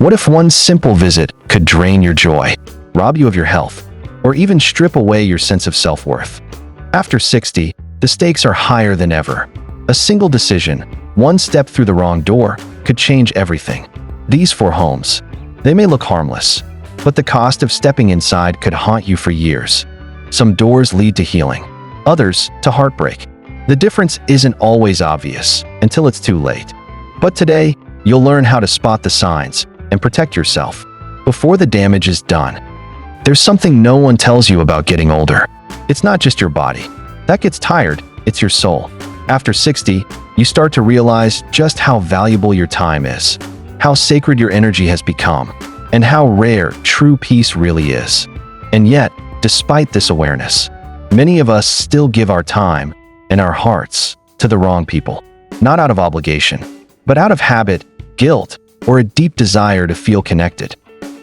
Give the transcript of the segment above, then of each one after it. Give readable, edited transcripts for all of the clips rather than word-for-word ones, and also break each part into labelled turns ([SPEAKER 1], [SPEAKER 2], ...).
[SPEAKER 1] What if one simple visit could drain your joy, rob you of your health, or even strip away your sense of self-worth? After 60, the stakes are higher than ever. A single decision, one step through the wrong door, could change everything. These 4 homes, they may look harmless, but the cost of stepping inside could haunt you for years. Some doors lead to healing, others to heartbreak. The difference isn't always obvious until it's too late. But today, you'll learn how to spot the signs and protect yourself before the damage is done. There's something no one tells you about getting older. It's not just your body that gets tired, it's your soul. After 60, you start to realize just how valuable your time is, how sacred your energy has become, and how rare true peace really is. And yet, despite this awareness, many of us still give our time and our hearts to the wrong people, not out of obligation, but out of habit, guilt, or a deep desire to feel connected.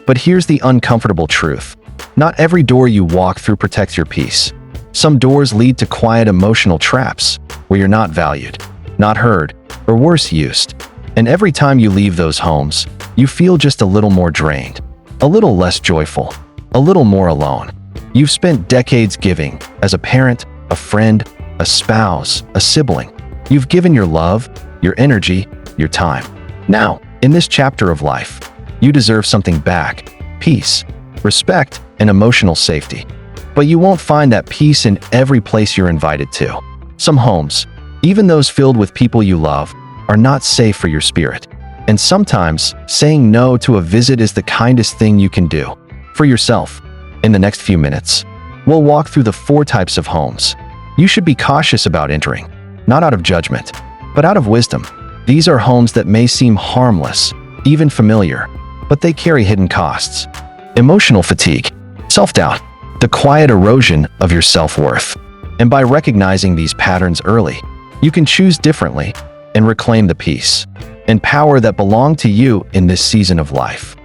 [SPEAKER 1] But here's the uncomfortable truth. Not every door you walk through protects your peace. Some doors lead to quiet emotional traps where you're not valued, not heard, or worse, used. And every time you leave those homes, you feel just a little more drained, a little less joyful, a little more alone. You've spent decades giving as a parent, a friend, a spouse, a sibling. You've given your love, your energy, your time. Now, in this chapter of life, you deserve something back: peace, respect, and emotional safety. But you won't find that peace in every place you're invited to. Some homes, even those filled with people you love, are not safe for your spirit. And sometimes, saying no to a visit is the kindest thing you can do for yourself. In the next few minutes, we'll walk through the 4 types of homes you should be cautious about entering, not out of judgment, but out of wisdom. These are homes that may seem harmless, even familiar, but they carry hidden costs: emotional fatigue, self-doubt, the quiet erosion of your self-worth. And by recognizing these patterns early, you can choose differently and reclaim the peace and power that belong to you in this season of life.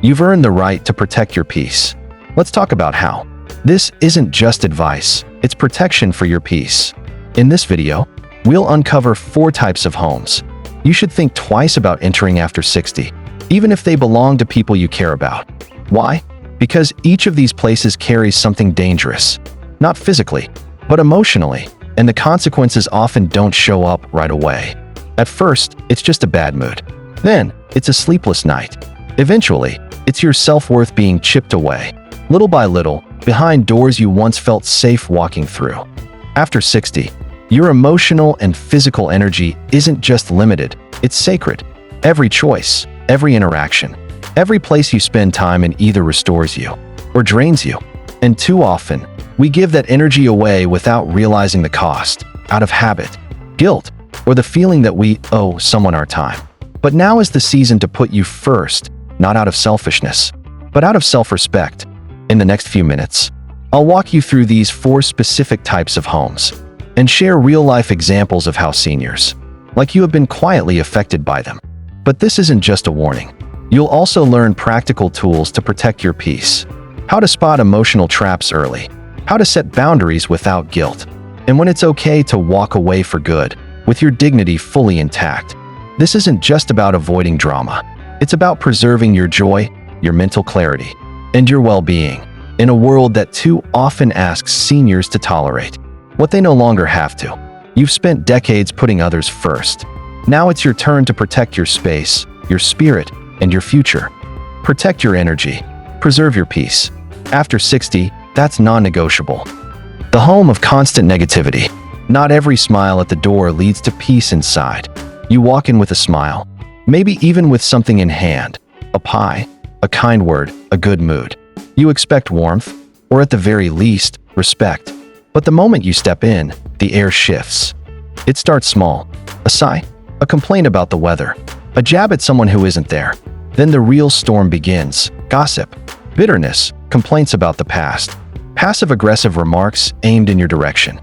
[SPEAKER 1] You've earned the right to protect your peace. Let's talk about how. This isn't just advice, it's protection for your peace. In this video, we'll uncover 4 types of homes you should think twice about entering after 60, even if they belong to people you care about. Why? Because each of these places carries something dangerous, not physically, but emotionally, and the consequences often don't show up right away. At first, it's just a bad mood. Then, it's a sleepless night. Eventually, it's your self-worth being chipped away, little by little, behind doors you once felt safe walking through. After 60, your emotional and physical energy isn't just limited, it's sacred. Every choice, every interaction, every place you spend time in either restores you or drains you. And too often, we give that energy away without realizing the cost, out of habit, guilt, or the feeling that we owe someone our time. But now is the season to put you first, not out of selfishness, but out of self-respect. In the next few minutes, I'll walk you through these 4 specific types of homes and share real-life examples of how seniors, like you, have been quietly affected by them. But this isn't just a warning. You'll also learn practical tools to protect your peace, how to spot emotional traps early, how to set boundaries without guilt, and when it's okay to walk away for good, with your dignity fully intact. This isn't just about avoiding drama. It's about preserving your joy, your mental clarity, and your well-being in a world that too often asks seniors to tolerate what they no longer have to. You've spent decades putting others first. Now it's your turn to protect your space, your spirit, and your future. Protect your energy. Preserve your peace. After 60, that's non-negotiable. The home of constant negativity. Not every smile at the door leads to peace inside. You walk in with a smile, maybe even with something in hand, a pie, a kind word, a good mood. You expect warmth, or at the very least, respect. But the moment you step in, the air shifts. It starts small: a sigh, a complaint about the weather, a jab at someone who isn't there. Then the real storm begins: gossip, bitterness, complaints about the past, passive-aggressive remarks aimed in your direction.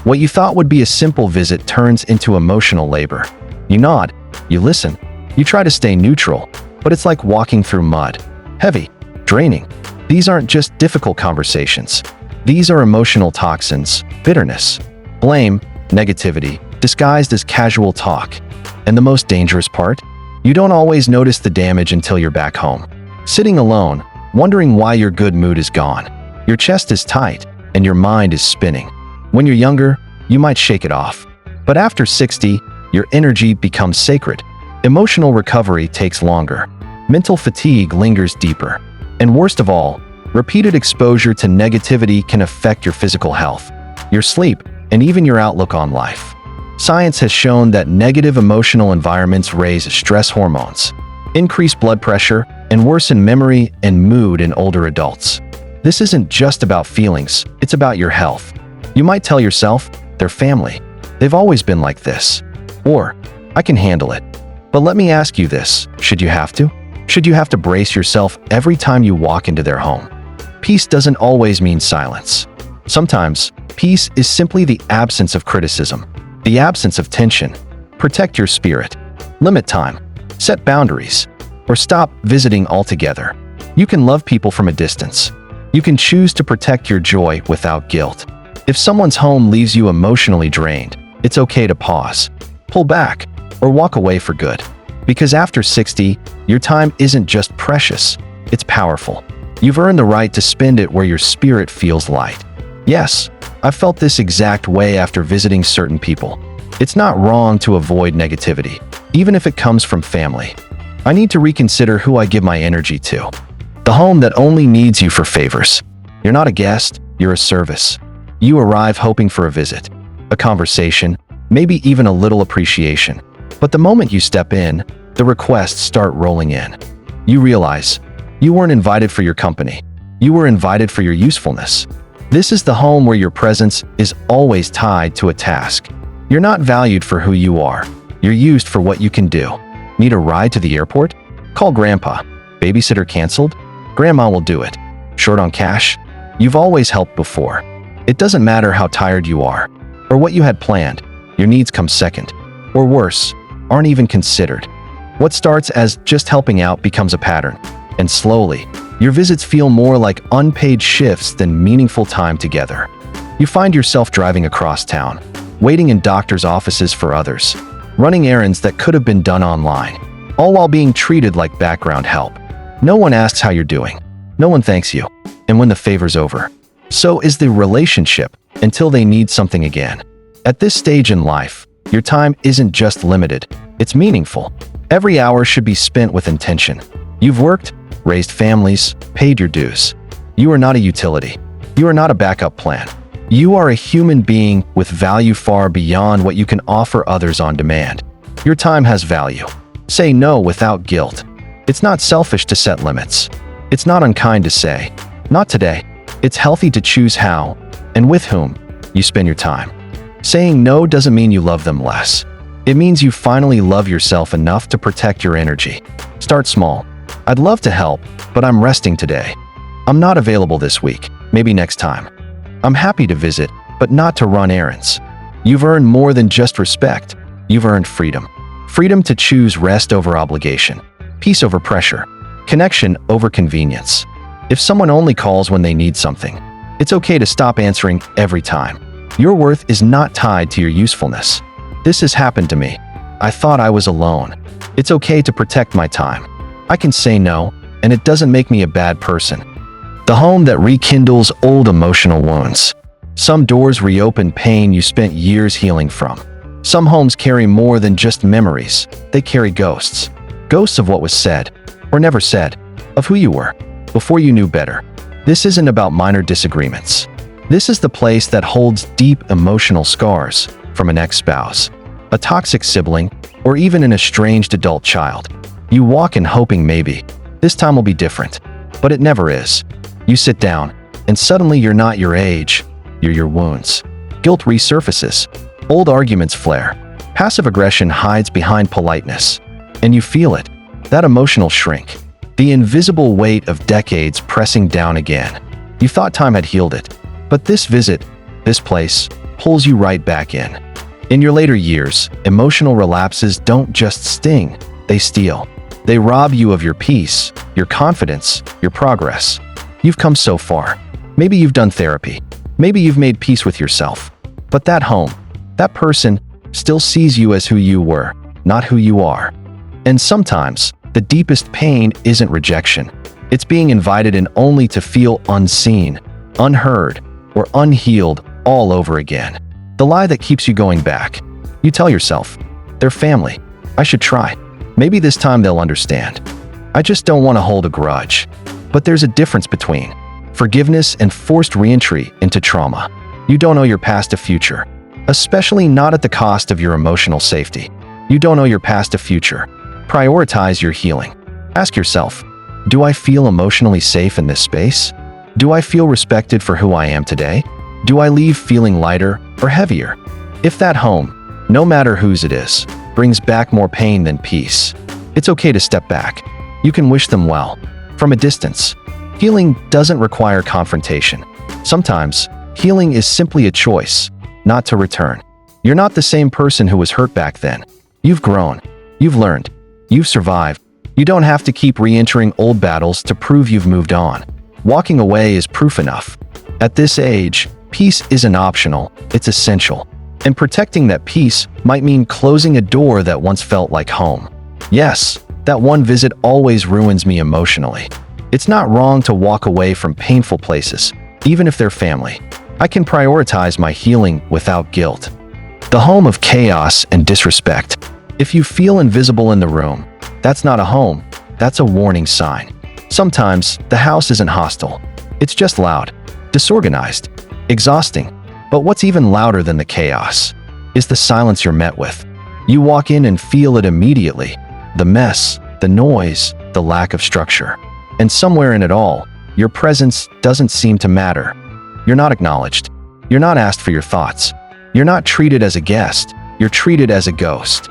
[SPEAKER 1] What you thought would be a simple visit turns into emotional labor. You nod, you listen, you try to stay neutral, but it's like walking through mud. Heavy, draining. These aren't just difficult conversations. These are emotional toxins: bitterness, blame, negativity, disguised as casual talk. And the most dangerous part? You don't always notice the damage until you're back home, sitting alone, wondering why your good mood is gone. Your chest is tight, and your mind is spinning. When you're younger, you might shake it off. But after 60, your energy becomes sacred. Emotional recovery takes longer. Mental fatigue lingers deeper. And worst of all, repeated exposure to negativity can affect your physical health, your sleep, and even your outlook on life. Science has shown that negative emotional environments raise stress hormones, increase blood pressure, and worsen memory and mood in older adults. This isn't just about feelings, it's about your health. You might tell yourself, they're family. They've always been like this. Or, I can handle it. But let me ask you this, should you have to? Should you have to brace yourself every time you walk into their home? Peace doesn't always mean silence. Sometimes, peace is simply the absence of criticism, the absence of tension. Protect your spirit. Limit time. Set boundaries. Or stop visiting altogether. You can love people from a distance. You can choose to protect your joy without guilt. If someone's home leaves you emotionally drained, it's okay to pause, pull back, or walk away for good. Because after 60, your time isn't just precious, it's powerful. You've earned the right to spend it where your spirit feels light. Yes, I've felt this exact way after visiting certain people. It's not wrong to avoid negativity, even if it comes from family. I need to reconsider who I give my energy to. The home that only needs you for favors. You're not a guest, you're a service. You arrive hoping for a visit, a conversation, maybe even a little appreciation. But the moment you step in, the requests start rolling in. You realize you weren't invited for your company. You were invited for your usefulness. This is the home where your presence is always tied to a task. You're not valued for who you are. You're used for what you can do. Need a ride to the airport? Call Grandpa. Babysitter canceled? Grandma will do it. Short on cash? You've always helped before. It doesn't matter how tired you are, or what you had planned. Your needs come second, or worse, aren't even considered. What starts as just helping out becomes a pattern, and slowly, your visits feel more like unpaid shifts than meaningful time together. You find yourself driving across town, waiting in doctors' offices for others, running errands that could have been done online, all while being treated like background help. No one asks how you're doing. No one thanks you. And when the favor's over, so is the relationship until they need something again. At this stage in life, your time isn't just limited, it's meaningful. Every hour should be spent with intention. You've worked, raised families, paid your dues. You are not a utility. You are not a backup plan. You are a human being with value far beyond what you can offer others on demand. Your time has value. Say no without guilt. It's not selfish to set limits. It's not unkind to say, not today. It's healthy to choose how, and with whom, you spend your time. Saying no doesn't mean you love them less. It means you finally love yourself enough to protect your energy. Start small. I'd love to help, but I'm resting today. I'm not available this week, maybe next time. I'm happy to visit, but not to run errands. You've earned more than just respect. You've earned freedom. Freedom to choose rest over obligation, peace over pressure, connection over convenience. If someone only calls when they need something, it's okay to stop answering every time. Your worth is not tied to your usefulness. This has happened to me. I thought I was alone. It's okay to protect my time. I can say no, and it doesn't make me a bad person. The home that rekindles old emotional wounds. Some doors reopen pain you spent years healing from. Some homes carry more than just memories. They carry ghosts. Ghosts of what was said, or never said, of who you were, before you knew better. This isn't about minor disagreements. This is the place that holds deep emotional scars from an ex-spouse, a toxic sibling, or even an estranged adult child. You walk in hoping maybe this time will be different, but it never is. You sit down, and suddenly you're not your age, you're your wounds. Guilt resurfaces. Old arguments flare. Passive aggression hides behind politeness. And you feel it, that emotional shrink. The invisible weight of decades pressing down again. You thought time had healed it. But this visit, this place, pulls you right back in. In your later years, emotional relapses don't just sting, they steal. They rob you of your peace, your confidence, your progress. You've come so far. Maybe you've done therapy. Maybe you've made peace with yourself. But that home, that person, still sees you as who you were, not who you are. And sometimes, the deepest pain isn't rejection. It's being invited in only to feel unseen, unheard, or unhealed all over again. The lie that keeps you going back. You tell yourself, they're family. I should try. Maybe this time they'll understand. I just don't want to hold a grudge. But there's a difference between forgiveness and forced reentry into trauma. You don't owe your past a future, especially not at the cost of your emotional safety. You don't owe your past a future. Prioritize your healing. Ask yourself, do I feel emotionally safe in this space? Do I feel respected for who I am today? Do I leave feeling lighter or heavier? If that home, no matter whose it is, brings back more pain than peace, it's okay to step back. You can wish them well, from a distance. Healing doesn't require confrontation. Sometimes, healing is simply a choice, not to return. You're not the same person who was hurt back then. You've grown. You've learned. You've survived. You don't have to keep re-entering old battles to prove you've moved on. Walking away is proof enough. At this age, peace isn't optional, it's essential. And protecting that peace might mean closing a door that once felt like home. Yes, that one visit always ruins me emotionally. It's not wrong to walk away from painful places, even if they're family. I can prioritize my healing without guilt. The home of chaos and disrespect. If you feel invisible in the room, that's not a home, that's a warning sign. Sometimes, the house isn't hostile. It's just loud, disorganized, exhausting. But what's even louder than the chaos is the silence you're met with. You walk in and feel it immediately. The mess, the noise, the lack of structure. And somewhere in it all, your presence doesn't seem to matter. You're not acknowledged. You're not asked for your thoughts. You're not treated as a guest. You're treated as a ghost.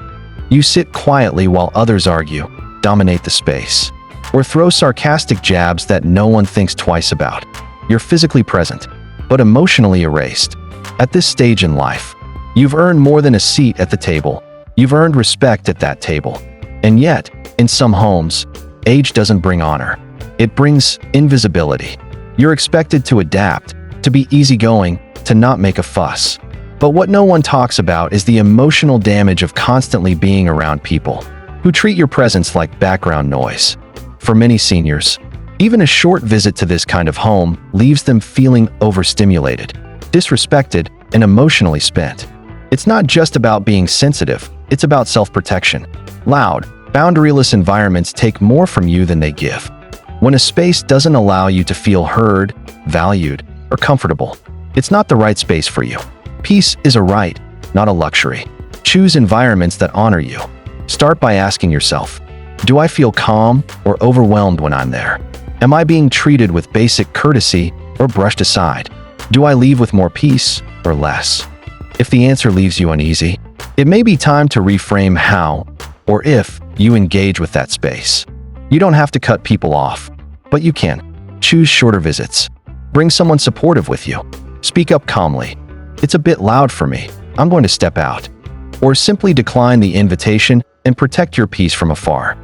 [SPEAKER 1] You sit quietly while others argue, dominate the space, or throw sarcastic jabs that no one thinks twice about. You're physically present, but emotionally erased. At this stage in life, you've earned more than a seat at the table. You've earned respect at that table. And yet, in some homes, age doesn't bring honor. It brings invisibility. You're expected to adapt, to be easygoing, to not make a fuss. But what no one talks about is the emotional damage of constantly being around people who treat your presence like background noise. For many seniors, even a short visit to this kind of home leaves them feeling overstimulated, disrespected, and emotionally spent. It's not just about being sensitive, it's about self-protection. Loud, boundaryless environments take more from you than they give. When a space doesn't allow you to feel heard, valued, or comfortable, it's not the right space for you. Peace is a right, not a luxury. Choose environments that honor you. Start by asking yourself, do I feel calm or overwhelmed when I'm there? Am I being treated with basic courtesy or brushed aside? Do I leave with more peace or less? If the answer leaves you uneasy, it may be time to reframe how or if you engage with that space. You don't have to cut people off, but you can. Choose shorter visits. Bring someone supportive with you. Speak up calmly. It's a bit loud for me. I'm going to step out. Or simply decline the invitation and protect your peace from afar.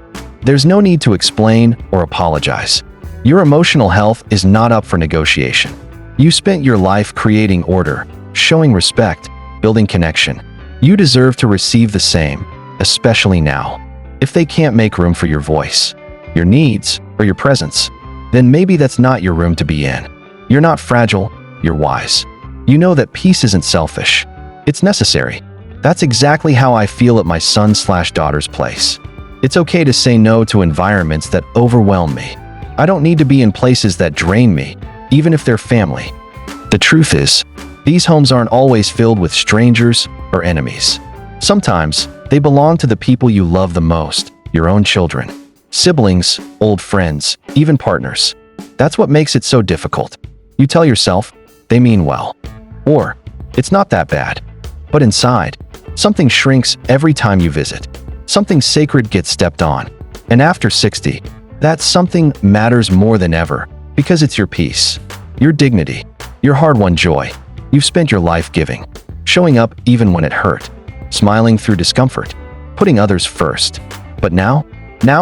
[SPEAKER 1] There's no need to explain or apologize. Your emotional health is not up for negotiation. You spent your life creating order, showing respect, building connection. You deserve to receive the same, especially now. If they can't make room for your voice, your needs, or your presence, then maybe that's not your room to be in. You're not fragile, you're wise. You know that peace isn't selfish. It's necessary. That's exactly how I feel at my son/daughter's place. It's okay to say no to environments that overwhelm me. I don't need to be in places that drain me, even if they're family. The truth is, these homes aren't always filled with strangers or enemies. Sometimes, they belong to the people you love the most, your own children, siblings, old friends, even partners. That's what makes it so difficult. You tell yourself, they mean well. Or, it's not that bad. But inside, something shrinks every time you visit. Something sacred gets stepped on. And after 60, that something matters more than ever because it's your peace, your dignity, your hard-won joy. You've spent your life giving, showing up even when it hurt, smiling through discomfort, putting others first. But now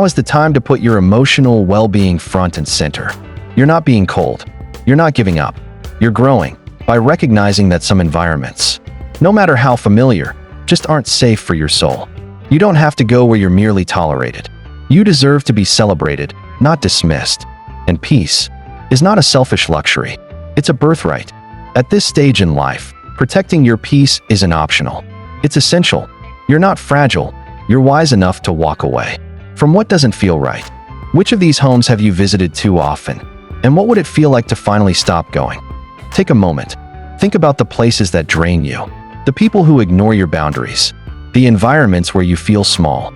[SPEAKER 1] is the time to put your emotional well-being front and center. You're not being cold. You're not giving up. You're growing by recognizing that some environments, no matter how familiar, just aren't safe for your soul. You don't have to go where you're merely tolerated. You deserve to be celebrated, not dismissed. And peace is not a selfish luxury. It's a birthright. At this stage in life, protecting your peace isn't optional. It's essential. You're not fragile. You're wise enough to walk away from what doesn't feel right. Which of these homes have you visited too often? And what would it feel like to finally stop going? Take a moment. Think about the places that drain you, the people who ignore your boundaries, the environments where you feel small.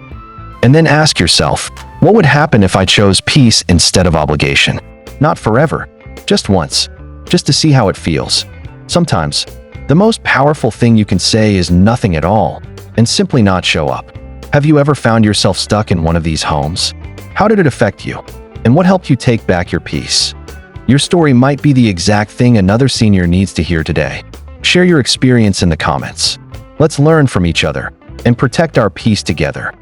[SPEAKER 1] And then ask yourself, what would happen if I chose peace instead of obligation? Not forever, just once, just to see how it feels. Sometimes, the most powerful thing you can say is nothing at all, and simply not show up. Have you ever found yourself stuck in one of these homes? How did it affect you? And what helped you take back your peace? Your story might be the exact thing another senior needs to hear today. Share your experience in the comments. Let's learn from each other and protect our peace together.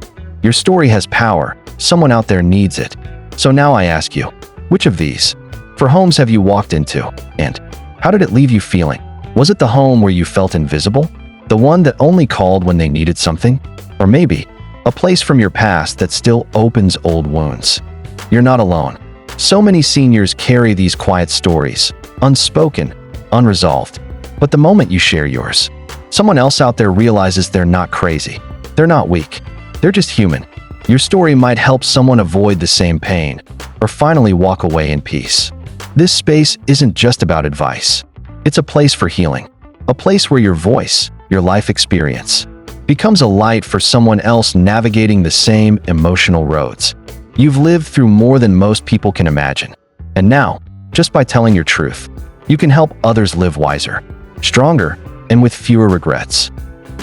[SPEAKER 1] Your story has power. Someone out there needs it. So now I ask you, which of these homes have you walked into? And how did it leave you feeling? Was it the home where you felt invisible? The one that only called when they needed something? Or maybe a place from your past that still opens old wounds? You're not alone. So many seniors carry these quiet stories, unspoken, unresolved. But the moment you share yours, someone else out there realizes they're not crazy. They're not weak. They're just human. Your story might help someone avoid the same pain or finally walk away in peace. This space isn't just about advice. It's a place for healing, a place where your voice, your life experience, becomes a light for someone else navigating the same emotional roads. You've lived through more than most people can imagine. And now, just by telling your truth, you can help others live wiser, stronger, and with fewer regrets.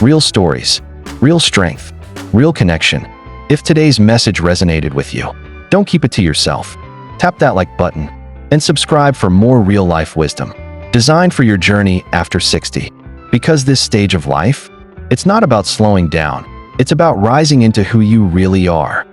[SPEAKER 1] Real stories, real strength, real connection. If today's message resonated with you, don't keep it to yourself. Tap that like button and subscribe for more real-life wisdom designed for your journey after 60. Because this stage of life, it's not about slowing down. It's about rising into who you really are.